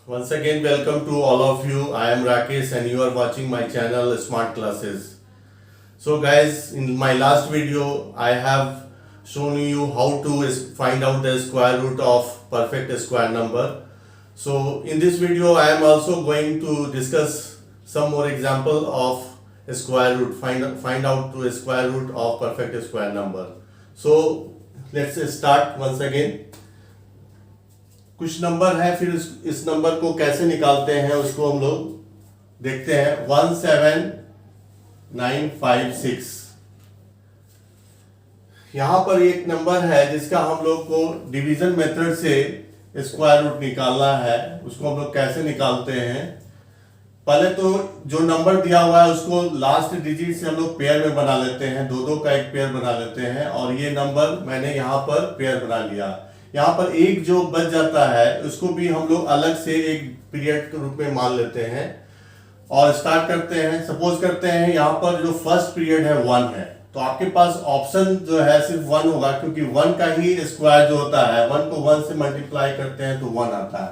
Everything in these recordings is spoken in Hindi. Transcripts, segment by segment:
Once again, welcome to all of you. I am Rakesh and you are watching my channel Smart Classes. So guys, in my last video, I have shown you how to find out the square root of perfect square number. So in this video, I am also going to discuss some more example of a square root, find out to a square root of perfect square number. So let's start once again. कुछ नंबर है, फिर इस नंबर को कैसे निकालते हैं उसको हम लोग देखते हैं। 17956 यहां पर एक नंबर है जिसका हम लोग को डिवीजन मेथड से स्क्वायर रूट निकालना है। उसको हम लोग कैसे निकालते हैं, पहले तो जो नंबर दिया हुआ है उसको लास्ट डिजिट से हम लोग पेयर में बना लेते हैं, दो का एक पेयर बना लेते हैं। और ये नंबर मैंने यहाँ पर पेयर बना लिया। यहाँ पर एक जो बच जाता है उसको भी हम लोग अलग से एक पीरियड के रूप में मान लेते हैं और स्टार्ट करते हैं। सपोज करते हैं यहाँ पर जो फर्स्ट पीरियड है 1 है, तो आपके पास ऑप्शन जो है सिर्फ 1 होगा, क्योंकि 1 का ही स्क्वायर जो होता है 1 को 1 से मल्टीप्लाई करते हैं तो 1 आता है।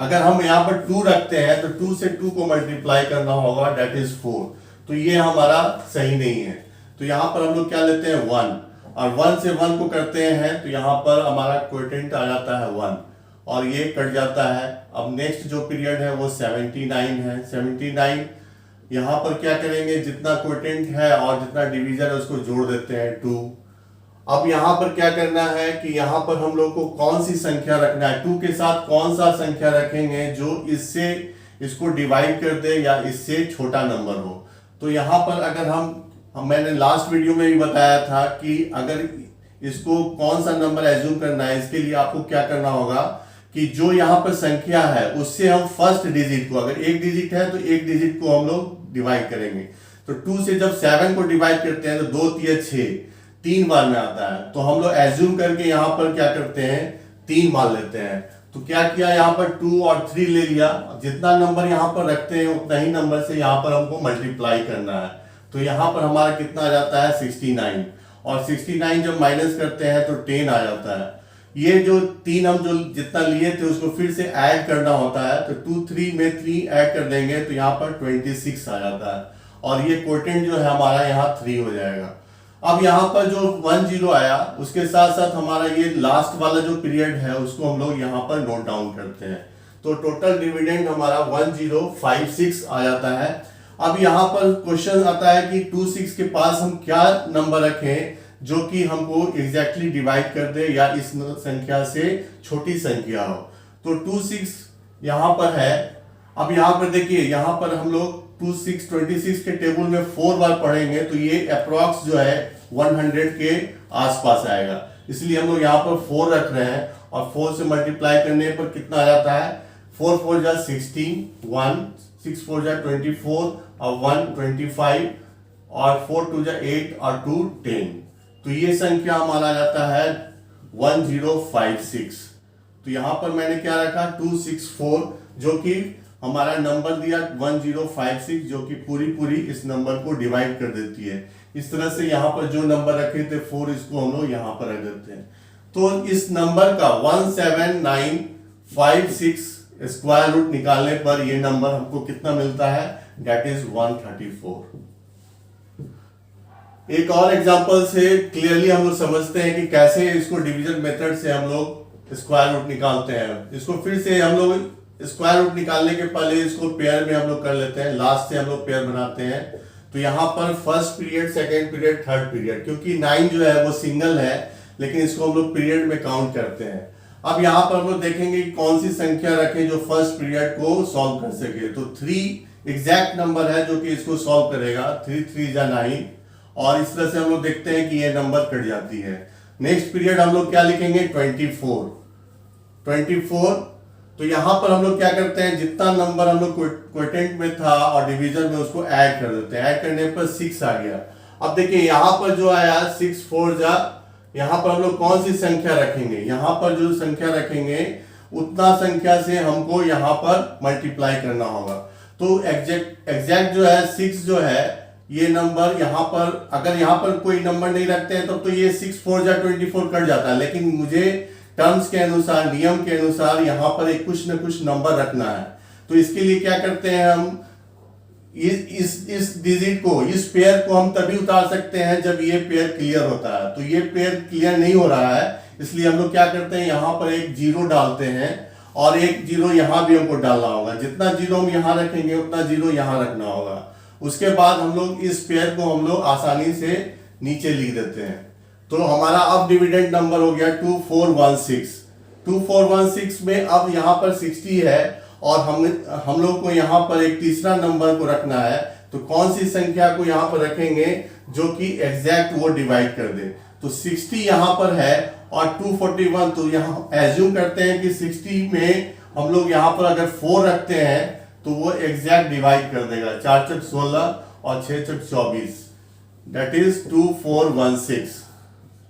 अगर हम यहाँ पर 2 रखते हैं तो 2 से 2 को मल्टीप्लाई करना होगा, डेट इज 4। तो ये हमारा सही नहीं है। तो यहाँ पर हम लोग क्या लेते हैं 1, और 1 से 1 को करते हैं तो यहाँ पर हमारा क्वोटिएंट आ जाता है 1 और ये कट जाता है। अब नेक्स्ट जो पीरियड है वो 79 है। 79 यहाँ पर क्या करेंगे, जितना क्वोटिएंट है और जितना डिवीजन है उसको जोड़ देते हैं 2। अब यहाँ पर क्या करना है कि यहाँ पर हम लोग को कौन सी संख्या रखना है, 2 के साथ कौन सा संख्या रखेंगे जो इससे इसको डिवाइड कर दे या इससे छोटा नंबर हो। तो यहाँ पर अगर मैंने लास्ट वीडियो में भी बताया था कि अगर इसको कौन सा नंबर एज्यूम करना है, इसके लिए आपको क्या करना होगा कि जो यहाँ पर संख्या है उससे हम फर्स्ट डिजिट को, अगर एक डिजिट है तो एक डिजिट को हम लोग डिवाइड करेंगे। तो 2 से जब 7 को डिवाइड करते हैं तो 2 3 6 3 बार में आता है। तो हम लोग एज्यूम करके यहाँ पर क्या करते हैं 3 मान लेते हैं। तो क्या किया, यहाँ पर 2 और 3 ले लिया। जितना नंबर यहाँ पर रखते हैं उतना ही नंबर से यहाँ पर हमको मल्टीप्लाई करना है। तो यहाँ पर हमारा कितना आ जाता है 69, और 69 जब माइनस करते हैं तो 10 आ जाता है। ये जो 3 हम जो जितना लिए थे उसको फिर से ऐड करना होता है, तो 2 3 में 3 ऐड कर देंगे तो यहाँ पर 26 आ जाता है। और ये क्वोटिएंट जो है हमारा यहाँ 3 हो जाएगा। अब यहाँ पर जो 10 आया उसके साथ साथ हमारा ये लास्ट वाला जो पीरियड है उसको हम लोग यहाँ पर नोट डाउन करते हैं। तो टोटल डिविडेंड हमारा 1056 आ जाता है। अब यहाँ पर क्वेश्चन आता है कि 26 के पास हम क्या नंबर रखें जो कि हमको एग्जैक्टली डिवाइड कर दे या इस संख्या से छोटी संख्या हो। तो 26 यहाँ पर है। अब यहाँ पर देखिए, यहाँ पर हम लोग 26 के टेबल में 4 बार पढ़ेंगे तो ये अप्रॉक्स जो है 100 के आसपास आएगा, इसलिए हम लोग यहाँ पर 4 रख रहे हैं। और 4 से मल्टीप्लाई करने पर कितना आ जाता है, 4 4 जा 16, 1 6 4 जा 24 और 1 25 और 4 2 जा 8 और 2 10। तो ये संख्या हमारा जाता है 1056। तो यहाँ पर मैंने क्या रखा 264, जो कि हमारा नंबर दिया 1056, जो कि पूरी इस नंबर को डिवाइड कर देती है। इस तरह से यहाँ पर जो नंबर रखे थे 4, इसको हम लोग यहाँ पर रख देते हैं। तो इस नंबर का 17956 स्क्वायर रूट निकालने पर ये नंबर हमको कितना मिलता है, डेट इज 134। एक और एग्जांपल से क्लियरली हम लोग समझते हैं कि कैसे इसको डिवीजन मेथड से हम लोग स्क्वायर रूट निकालते हैं। इसको फिर से हम लोग स्क्वायर रूट निकालने के पहले इसको पेयर में हम लोग कर लेते हैं, लास्ट से हम लोग पेयर बनाते हैं। तो यहाँ पर first period, second period, third period, क्योंकि 9 जो है वो सिंगल है लेकिन इसको हम लोग पीरियड में काउंट करते हैं। अब यहाँ पर हम लोग देखेंगे कि कौन सी संख्या रखें जो फर्स्ट पीरियड को सॉल्व कर सके। तो 3 एग्जैक्ट नंबर है जो कि इसको सॉल्व करेगा। 3 3 जा 9, और इस तरह से हम लोग देखते हैं कि ये नंबर कट जाती है। नेक्स्ट पीरियड हम लोग क्या लिखेंगे 24। तो यहाँ पर हम लोग क्या करते हैं, जितना नंबर हम लोग क्वोटिएंट में था और डिवीजन में उसको ऐड कर देते हैं। ऐड करने पर 6 आ गया। अब देखिए यहाँ पर जो आया 6 4 जा, यहाँ पर हम लोग कौन सी संख्या रखेंगे, यहाँ पर जो संख्या रखेंगे उतना संख्या से हमको यहाँ पर मल्टीप्लाई करना होगा। तो एग्जैक्ट जो है 6 जो है ये नंबर यहाँ पर, अगर यहाँ पर कोई नंबर नहीं रखते हैं तब तो ये 6 4 जा 24 कट जाता है। लेकिन मुझे टर्म्स के अनुसार, नियम के अनुसार यहाँ पर एक कुछ न कुछ नंबर रखना है। तो इसके लिए क्या करते हैं हम, इस डिजिट को, इस पेयर को हम तभी उतार सकते हैं जब ये पेयर क्लियर होता है। तो ये पेयर क्लियर नहीं हो रहा है, इसलिए हम लोग क्या करते हैं, यहाँ पर एक जीरो डालते हैं और एक जीरो यहाँ भी हमको डालना होगा। जितना जीरो हम यहाँ रखेंगे उतना जीरो यहाँ रखना होगा। उसके बाद हम लोग इस पेयर को हम लोग आसानी से नीचे लिख देते हैं। तो हमारा अब डिविडेंड नंबर हो गया 2416। 2416 में अब यहाँ पर 60 है और हम लोग को यहाँ पर एक तीसरा नंबर को रखना है। तो कौन सी संख्या को यहाँ पर रखेंगे जो कि एग्जैक्ट वो डिवाइड कर दे। तो 60 यहाँ पर है और 241, तो यहाँ एज्यूम करते हैं कि 60 में हम लोग यहाँ पर अगर 4 रखते हैं तो वो एग्जैक्ट डिवाइड कर देगा। 4 चक 16 और 6 चक 24, दैट इज 2416।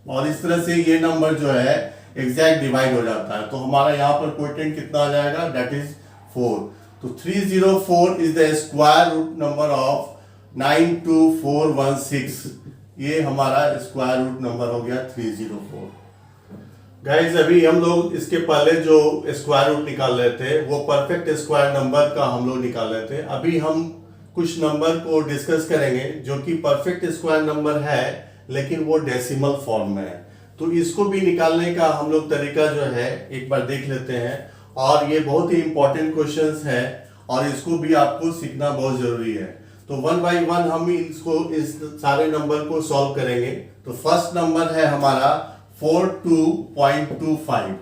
और इस तरह से ये नंबर जो है एग्जैक्ट डिवाइड हो जाता है। तो हमारा यहाँ पर क्वोटिएंट कितना आ जाएगा, दैट इज 4। तो 304 is the square root number of 92416। ये हमारा स्क्वायर रूट नंबर हो गया 304। गाइस अभी हम लोग इसके पहले जो स्क्वायर रूट निकाल रहे थे वो परफेक्ट स्क्वायर नंबर का हम लोग निकाल रहे थे। अभी हम कुछ नंबर को डिस्कस करेंगे जो कि परफेक्ट स्क्वायर नंबर है लेकिन वो डेसिमल फॉर्म में है। तो इसको भी निकालने का हम लोग तरीका जो है एक बार देख लेते हैं। और ये बहुत ही इंपॉर्टेंट क्वेश्चंस है और इसको भी आपको सीखना बहुत जरूरी है। तो वन बाय वन हम इस सारे नंबर को सॉल्व करेंगे। तो फर्स्ट नंबर है हमारा 42.25।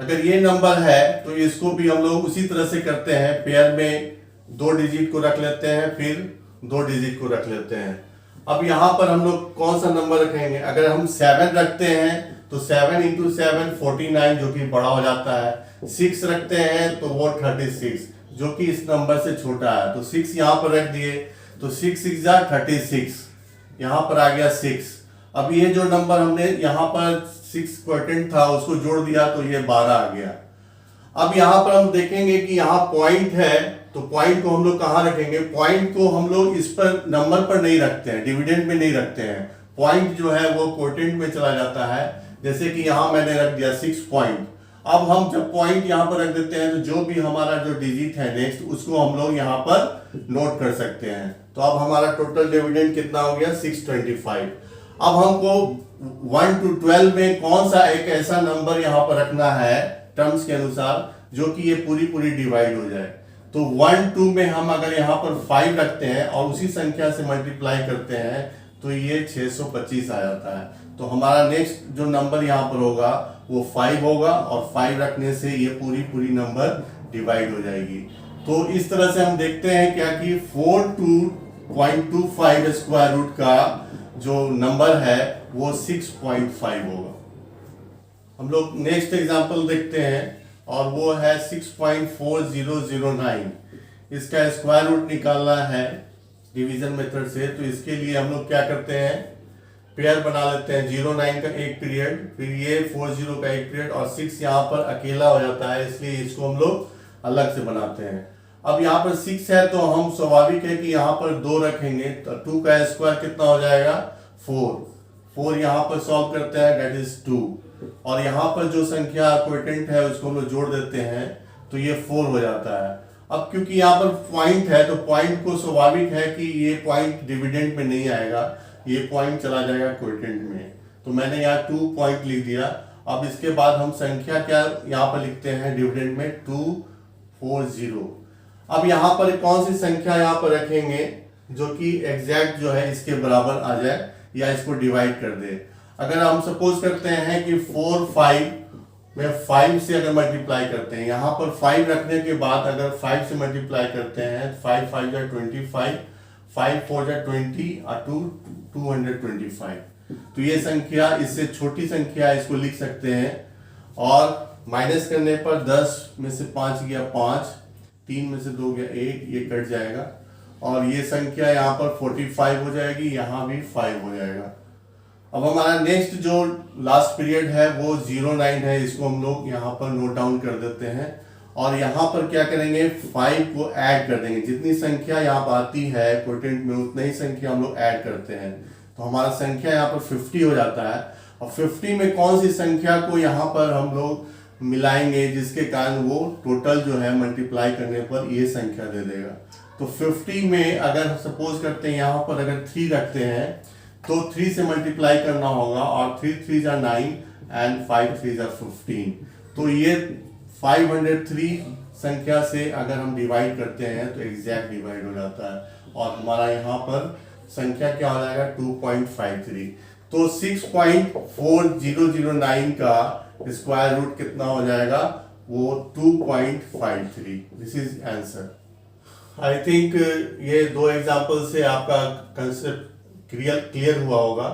अगर ये नंबर है तो इसको भी हम लोग उसी तरह से करते हैं, पेयर में 2 डिजिट को रख लेते हैं, फिर 2 डिजिट को रख लेते हैं। अब यहाँ पर हम लोग कौन सा नंबर रखेंगे, अगर हम 7 रखते हैं तो 7 इंटू 7 49 जो कि बड़ा हो जाता है। 6 रखते हैं तो वो 36 जो कि इस नंबर से छोटा है। तो 6 यहाँ पर रख दिए तो 6 6 जा 36, यहाँ पर आ गया 6। अब ये जो नंबर हमने यहाँ पर 6 क्वोटिएंट था उसको जोड़ दिया तो ये 12 आ गया। अब यहाँ पर हम देखेंगे कि यहाँ पॉइंट है तो पॉइंट को हम लोग कहाँ रखेंगे, पॉइंट को हम लोग इस पर नंबर पर नहीं रखते हैं, डिविडेंड में नहीं रखते हैं। पॉइंट जो है वो क्वोटिएंट में चला जाता है। जैसे कि यहाँ मैंने रख दिया 6 पॉइंट। अब हम जब पॉइंट यहाँ पर रख देते हैं तो जो भी हमारा जो डिजिट है नेक्स्ट उसको हम लोग यहाँ पर नोट कर सकते हैं। तो अब हमारा टोटल डिविडेंड कितना हो गया 625। अब हमको 1 to 12 में कौन सा एक ऐसा नंबर यहाँ पर रखना है टर्म्स के अनुसार जो कि ये पूरी डिवाइड हो जाए। तो 1 2 में हम अगर यहाँ पर 5 रखते हैं और उसी संख्या से मल्टीप्लाई करते हैं तो ये 625 आ जाता है। तो हमारा नेक्स्ट जो नंबर यहाँ पर होगा वो 5 होगा और 5 रखने से ये पूरी नंबर डिवाइड हो जाएगी। तो इस तरह से हम देखते हैं क्या कि 42.25 स्क्वायर रूट का जो नंबर है वो 6.5 होगा। हम लोग नेक्स्ट एग्जांपल देखते हैं और वो है 6.4009। इसका स्क्वायर रूट निकालना है डिवीजन मेथड से। तो इसके लिए हम लोग क्या करते हैं, पेयर बना लेते हैं। 09 का एक पीरियड, फिर ये 40 का एक पीरियड और 6 यहाँ पर अकेला हो जाता है, इसलिए इसको हम लोग अलग से बनाते हैं। अब यहाँ पर 6 है तो हम स्वाभाविक है कि यहाँ पर 2 रखेंगे। तो 2 का स्क्वायर कितना हो जाएगा 4 यहाँ पर सॉल्व करते हैं, दैट इज 2। और यहाँ पर जो संख्या क्वोटिएंट है उसको हम लोग जोड़ देते हैं तो ये 4 हो जाता है। अब क्योंकि यहाँ पर पॉइंट है तो पॉइंट को स्वाभाविक है कि ये पॉइंट डिविडेंड में नहीं आएगा, ये पॉइंट चला जाएगा क्वोटिएंट में। तो मैंने यहाँ 2 पॉइंट लिख दिया। अब इसके बाद हम संख्या क्या यहाँ पर लिखते हैं डिविडेंड में 240। अब यहाँ पर कौन सी संख्या यहाँ पर रखेंगे जो कि एग्जैक्ट जो है इसके बराबर आ जाए या इसको डिवाइड कर दे। अगर हम सपोज करते हैं कि 4 5 में 5 से अगर मल्टीप्लाई करते हैं, यहाँ पर 5 रखने के बाद अगर 5 से मल्टीप्लाई करते हैं 5 5 जा 25, 5 4 जा 20 और 2 225। तो ये संख्या इससे छोटी संख्या इसको लिख सकते हैं। और माइनस करने पर 10 में से 5 गया 5, 3 में से 2 गया 1, ये कट जाएगा और ये संख्या यहाँ पर 45 हो जाएगी, यहाँ भी 5 हो जाएगा। अब हमारा नेक्स्ट जो लास्ट पीरियड है वो 09 है, इसको हम लोग यहाँ पर नोट डाउन कर देते हैं। और यहाँ पर क्या करेंगे 5 को ऐड कर देंगे, जितनी संख्या यहाँ पर आती है क्वोटिएंट में उतना ही संख्या हम लोग ऐड करते हैं। तो हमारा संख्या यहाँ पर 50 हो जाता है। और 50 में कौन सी संख्या को यहाँ पर हम लोग मिलाएंगे जिसके कारण वो टोटल जो है मल्टीप्लाई करने पर ये संख्या दे देगा। तो 50 में अगर सपोज करते हैं यहाँ पर अगर 3 रखते हैं तो 3 से मल्टीप्लाई करना होगा और 3 3 जा 9 एंड 5 3 जा 15। तो ये 503 संख्या से अगर हम डिवाइड करते हैं तो एग्जैक्ट डिवाइड हो जाता है और हमारा यहाँ पर संख्या क्या हो जाएगा 2.53। तो 6.4009 का स्क्वायर रूट कितना हो जाएगा, वो 2.53। This is answer. I think ये 2 एग्जाम्पल से आपका कंसेप्ट क्लियर हुआ होगा।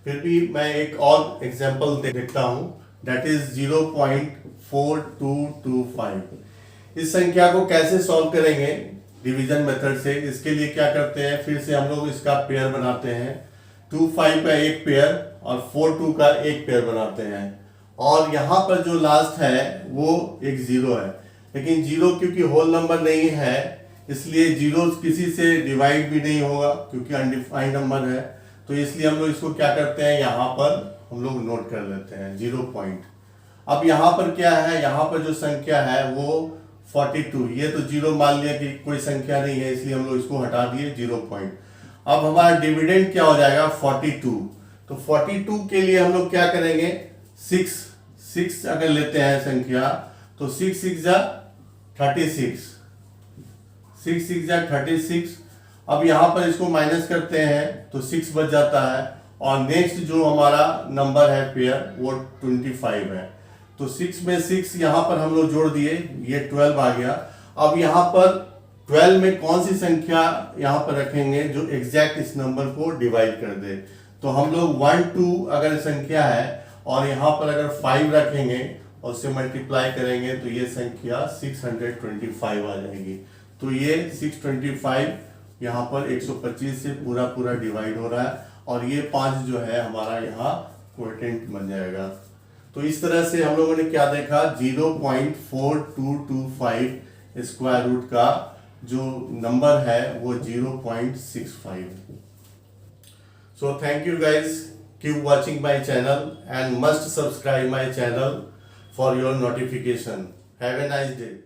फिर भी मैं एक और एग्जाम्पल देखता हूँ, दैट इज 0.4225। इस संख्या को कैसे सॉल्व करेंगे डिवीजन मेथड से, इसके लिए क्या करते हैं, फिर से हम लोग इसका पेयर बनाते हैं। 25 का एक पेयर और 42 का एक पेयर बनाते हैं और यहाँ पर जो लास्ट है वो एक 0 है, लेकिन 0 क्योंकि होल नंबर नहीं है इसलिए 0 किसी से डिवाइड भी नहीं होगा क्योंकि अनडिफाइंड नंबर है। तो इसलिए हम लोग इसको क्या करते हैं, यहाँ पर हम लोग नोट कर लेते हैं 0 पॉइंट। अब यहाँ पर क्या है, यहाँ पर जो संख्या है वो 42, ये तो 0 मान लिया कि कोई संख्या नहीं है इसलिए हम लोग इसको हटा दिए 0 पॉइंट। अब हमारा डिविडेंड क्या हो जाएगा 42। तो 42 के लिए हम लोग क्या करेंगे, 6 अगर लेते हैं संख्या तो 6 6 जा 36, 6 6 जा 36। अब यहाँ पर इसको माइनस करते हैं तो 6 बच जाता है और नेक्स्ट जो हमारा नंबर है पेयर वो 25 है। तो 6 में 6 यहाँ पर हम लोग जोड़ दिए, ये 12 आ गया। अब यहाँ पर 12 में कौन सी संख्या यहाँ पर रखेंगे जो एग्जैक्ट इस नंबर को डिवाइड कर दे। तो हम लोग 1 2 अगर संख्या है और यहाँ पर अगर 5 रखेंगे और उससे मल्टीप्लाई करेंगे तो ये संख्या 625 आ जाएगी। तो ये 625 यहाँ पर 125 से पूरा डिवाइड हो रहा है और ये 5 जो है हमारा यहाँ क्वोटिएंट बन जाएगा। तो इस तरह से हम लोगों ने क्या देखा, 0.4225 स्क्वायर रूट का जो नंबर है वो 0.65। So thank you guys, keep watching my channel and must subscribe my channel for your notification. Have a nice day.